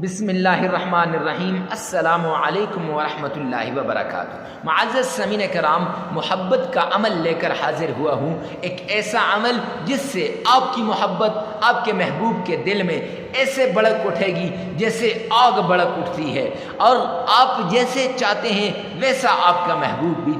بسم اللہ الرحمن الرحیم۔ السلام علیکم ورحمۃ اللہ وبرکاتہ۔ معزز سامعین کرام، محبت کا عمل لے کر حاضر ہوا ہوں، ایک ایسا عمل جس سے آپ کی محبت آپ کے محبوب کے دل میں ایسے بڑک اٹھے گی جیسے آگ بڑک اٹھتی ہے، اور آپ جیسے چاہتے ہیں ویسا آپ کا محبوب بھی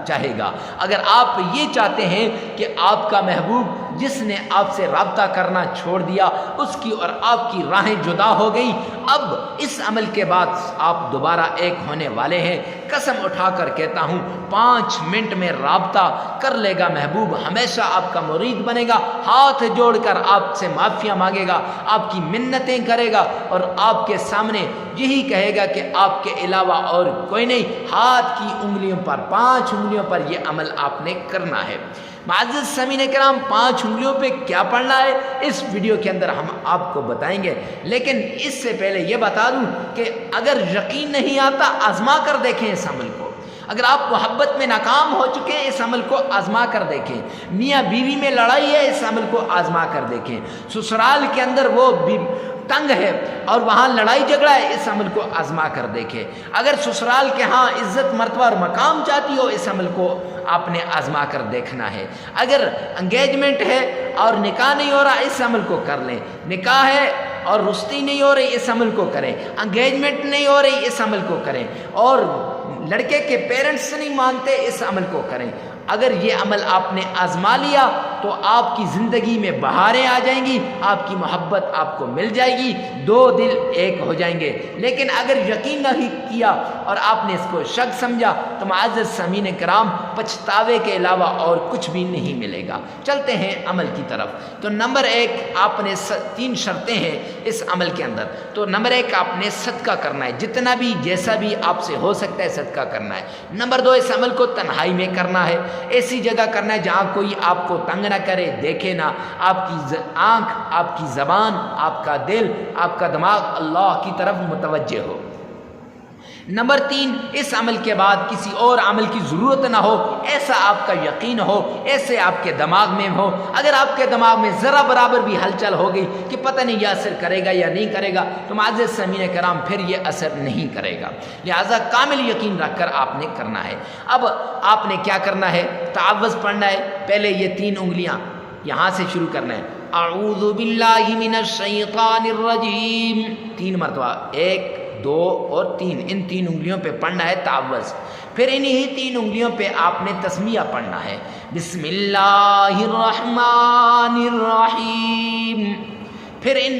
چاہے گا۔ اگر آپ یہ چاہتے ہیں کہ آپ کا محبوب جس نے آپ سے رابطہ کرنا چھوڑ دیا اس کی اور آپ کی راہیں جدا ہو گئی، اب اس عمل کے بعد آپ دوبارہ ایک ہونے والے ہیں۔ قسم اٹھا کر کہتا ہوں 5 منٹ میں رابطہ کر لے گا محبوب، ہمیشہ آپ کا مرید بنے گا، ہاتھ جوڑ کر آپ سے معافیاں مانگے گا، آپ کی منتیں کرے گا، اور آپ کے سامنے یہی کہے گا کہ آپ کے علاوہ اور کوئی نہیں۔ ہاتھ کی انگلیوں پر، 5 انگلیوں پر یہ عمل آپ نے کرنا ہے۔ معزز سامعین کرام، 5 انگلیوں پہ کیا پڑھنا ہے اس ویڈیو کے اندر ہم آپ کو بتائیں گے، لیکن اس سے پہلے یہ بتا دوں کہ اگر یقین نہیں آتا آزما کر دیکھیں اس عمل کو۔ اگر آپ محبت میں ناکام ہو چکے ہیں اس عمل کو آزما کر دیکھیں، میاں بیوی میں لڑائی ہے اس عمل کو آزما کر دیکھیں، سسرال کے اندر وہ تنگ ہے اور وہاں لڑائی جھگڑا ہے، اس عمل کو آزما کر دیکھیں۔ اگر سسرال کے ہاں عزت مرتبہ اور مقام چاہتی ہو اس عمل کو آپ نے آزما کر دیکھنا ہے۔ اگر انگیجمنٹ ہے اور نکاح نہیں ہو رہا اس عمل کو کر لیں، نکاح ہے اور رشتے نہیں ہو رہی اس عمل کو کریں، انگیجمنٹ نہیں ہو رہی اس عمل کو کریں، اور لڑکے کے پیرنٹس نہیں مانتے اس عمل کو کریں۔ اگر یہ عمل آپ نے آزما لیا تو آپ کی زندگی میں بہاریں آ جائیں گی، آپ کی محبت آپ کو مل جائے گی، 2 دل ایک ہو جائیں گے۔ لیکن اگر یقین نہیں کیا اور آپ نے اس کو شک سمجھا تو معزز سامعین کرام، پچھتاوے کے علاوہ اور کچھ بھی نہیں ملے گا۔ چلتے ہیں عمل کی طرف۔ تو نمبر 1، آپ نے 3 شرطیں ہیں اس عمل کے اندر۔ تو نمبر 1، آپ نے صدقہ کرنا ہے، جتنا بھی جیسا بھی آپ سے ہو سکتا ہے صدقہ کرنا ہے۔ نمبر 2، اس عمل کو تنہائی میں کرنا ہے، ایسی جگہ کرنا ہے جہاں کوئی آپ کو تنگ نہ کرے، دیکھے نہ، آپ کی آنکھ، آپ کی زبان، آپ کا دل، آپ کا دماغ اللہ کی طرف متوجہ ہو۔ نمبر 3، اس عمل کے بعد کسی اور عمل کی ضرورت نہ ہو، ایسا آپ کا یقین ہو، ایسے آپ کے دماغ میں ہو۔ اگر آپ کے دماغ میں ذرا برابر بھی ہلچل ہو گئی کہ پتہ نہیں یہ اثر کرے گا یا نہیں کرے گا تو معزز سامعین کرام پھر یہ اثر نہیں کرے گا، لہٰذا کامل یقین رکھ کر آپ نے کرنا ہے۔ اب آپ نے کیا کرنا ہے؟ تعوذ پڑھنا ہے۔ پہلے یہ 3 انگلیاں یہاں سے شروع کرنا ہے، اعوذ باللہ من الشیطان الرجیم، 3 مرتبہ، 1، 2 اور 3، ان 3 انگلیوں پہ پڑھنا ہے تعوذ۔ پھر انہی 3 انگلیوں پہ آپ نے تسمیہ پڑھنا ہے، بسم اللہ الرحمن الرحیم۔ پھر ان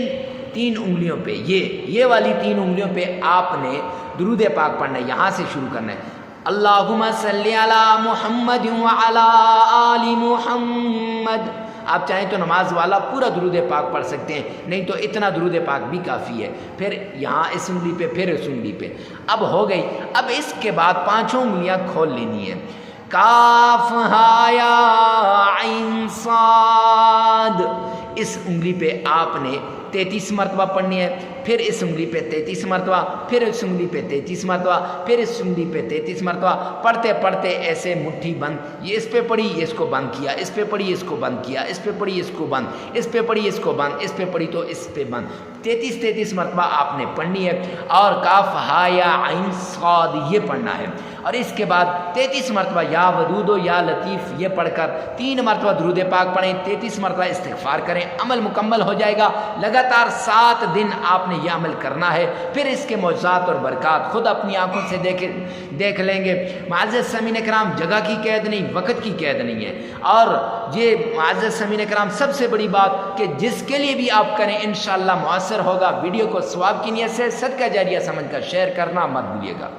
3 انگلیوں پہ یہ والی 3 انگلیوں پہ آپ نے درود پاک پڑھنا ہے، یہاں سے شروع کرنا ہے، اللہم صلی علی محمد وعلی آل محمد۔ آپ چاہیں تو نماز والا پورا درود پاک پڑھ سکتے ہیں، نہیں تو اتنا درود پاک بھی کافی ہے۔ پھر یہاں اس انگلی پہ، پھر اس انگلی پہ، اب ہو گئی۔ اب اس کے بعد 5 انگلیاں کھول لینی ہے، کاف ہا یا عین صاد، اس انگلی پہ آپ نے 33 مرتبہ پڑھنی ہے، پھر اس انگلی پہ 33 مرتبہ، پھر اس انگلی پہ 33 مرتبہ، پھر اس انگلی پہ 33 مرتبہ، پڑھتے پڑھتے ایسے مٹھی بند، یہ اس پہ پڑھی یہ اس کو بند کیا، اس پہ پڑھی اس کو بند کیا، اس پہ پڑھی اس کو بند، اس پہ پڑھی اس کو بند، اس پہ پڑھی تو اس پہ بند، 33 مرتبہ آپ نے پڑھنی ہے، اور کاف ہا یا عین صاد یہ پڑھنا ہے۔ اور اس کے بعد 33 مرتبہ یا ودود و یا لطیف یہ پڑھ کر 3 مرتبہ درود پاک پڑھیں، 33 مرتبہ استغفار کریں، عمل مکمل ہو جائے گا۔ لگاتار 7 دن آپ نے یہ عمل کرنا ہے، پھر اس کے معجزات اور برکات خود اپنی آنکھوں سے دیکھ لیں گے۔ معزز سامعین کرام، جگہ کی قید نہیں، وقت کی قید نہیں ہے، اور یہ معزز سامعین کرام سب سے بڑی بات کہ جس کے لیے بھی آپ کریں انشاءاللہ مؤثر ہوگا۔ ویڈیو کو ثواب کی نیت سے صدقہ جاریہ سمجھ کر شیئر کرنا مت بھولیے گا۔